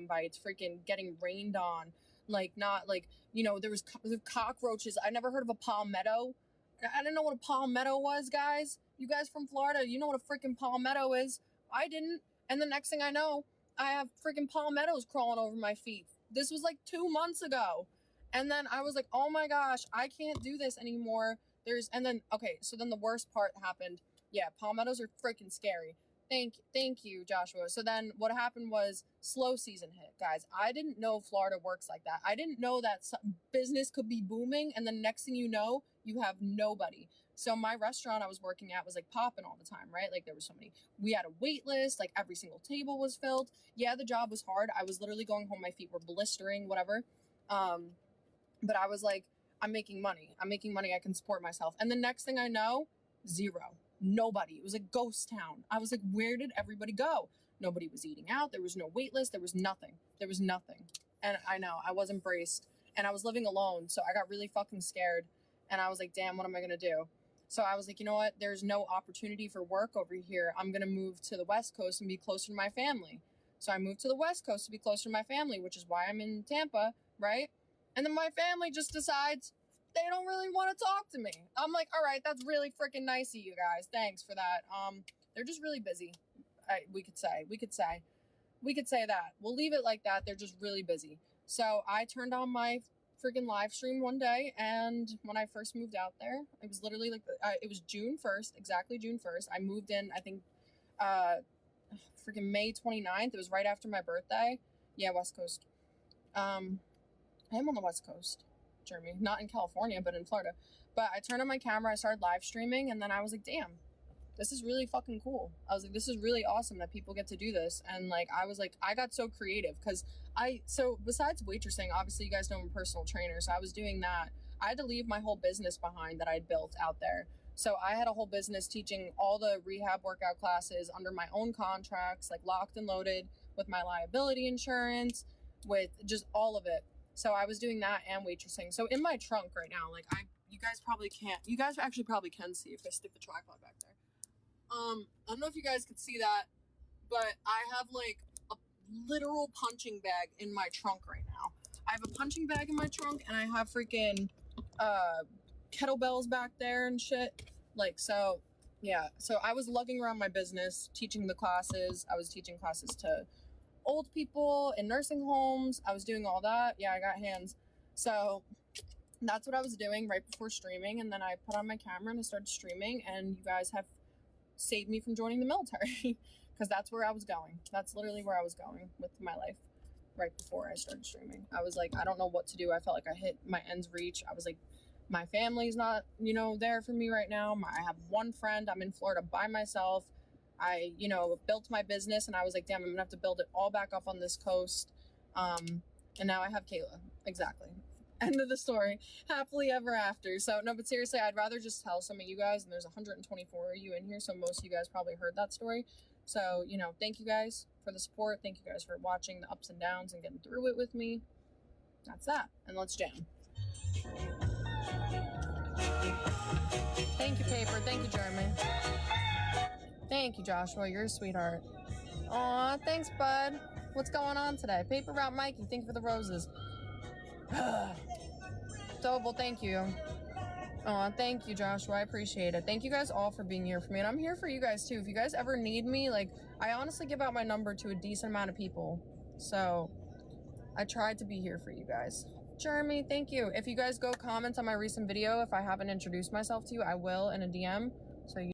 bites, freaking getting rained on, like not like, you know, there was cockroaches. I never heard of a palmetto. I didn't know what a palmetto was, guys. You guys from Florida, you know what a freaking palmetto is. I didn't. And the next thing I know, I have freaking palmettos crawling over my feet. This was like 2 months ago. And then I was like, oh my gosh, I can't do this anymore. Okay, so then the worst part happened. Yeah, palmettos are freaking scary. Thank you, Joshua. So then what happened was slow season hit, guys. I didn't know Florida works like that. I didn't know that business could be booming, and then next thing you know, you have nobody. So my restaurant I was working at was like popping all the time, right? Like there was so many, we had a wait list, like every single table was filled. Yeah, the job was hard. I was literally going home, my feet were blistering, whatever. But I was like, I'm making money, I can support myself. And the next thing I know, zero. Nobody. It was a ghost town. I was like, where did everybody go? Nobody was eating out. There was no wait list. There was nothing. And I know I wasn't braced, and I was living alone. So I got really fucking scared, and I was like, damn, what am I going to do? So I was like, you know what? There's no opportunity for work over here. I'm going to move to the West Coast and be closer to my family. So I moved to the West Coast to be closer to my family, which is why I'm in Tampa, right? And then my family just decides they don't really want to talk to me. I'm like, all right, that's really freaking nice of you guys. Thanks for that. They're just really busy. We could say that. We'll leave it like that. They're just really busy. So I turned on my freaking live stream one day, and when I first moved out there, it was literally like, it was June 1st, exactly June 1st. I moved in, I think, freaking May 29th. It was right after my birthday. Yeah, West Coast. I am on the West Coast, Jeremy, not in California, but in Florida. But I turned on my camera, I started live streaming, and then I was like, damn, this is really fucking cool. I was like, this is really awesome that people get to do this. And like, I was like, I got so creative because so besides waitressing, obviously you guys know I'm a personal trainer. So I was doing that. I had to leave my whole business behind that I'd built out there. So I had a whole business teaching all the rehab workout classes under my own contracts, like locked and loaded with my liability insurance, with just all of it. So I was doing that and waitressing. So in my trunk right now, like you guys actually probably can see if I stick the tripod back there. I don't know if you guys could see that, but I have like a literal punching bag in my trunk right now. I have a punching bag in my trunk, and I have freaking kettlebells back there and shit. Like, so yeah. So I was lugging around my business, teaching the classes. I was teaching classes to old people in nursing homes. I was doing all that. Yeah, I got hands. So that's what I was doing right before streaming. And then I put on my camera and I started streaming, and you guys have saved me from joining the military because that's where I was going. That's literally where I was going with my life right before I started streaming. I was like, I don't know what to do. I felt like I hit my ends reach. I was like, my family's not, there for me right now. I have one friend. I'm in Florida by myself. I, built my business, and I was like, damn, I'm gonna have to build it all back up on this coast. And now I have Kayla. Exactly. End of the story. Happily ever after. So no, but seriously, I'd rather just tell some of you guys, and there's 124 of you in here, so most of you guys probably heard that story. So, thank you guys for the support. Thank you guys for watching the ups and downs and getting through it with me. That's that. And let's jam. Thank you, Paper. Thank you, Jeremy. Thank you, Joshua. You're a sweetheart. Aw, thanks, bud. What's going on today? Paper Route Mikey, thank you for the roses. Doble, thank you. Aw, thank you, Joshua. I appreciate it. Thank you guys all for being here for me. And I'm here for you guys, too. If you guys ever need me, I honestly give out my number to a decent amount of people. So, I tried to be here for you guys. Jeremy, thank you. If you guys go comment on my recent video, if I haven't introduced myself to you, I will in a DM. So you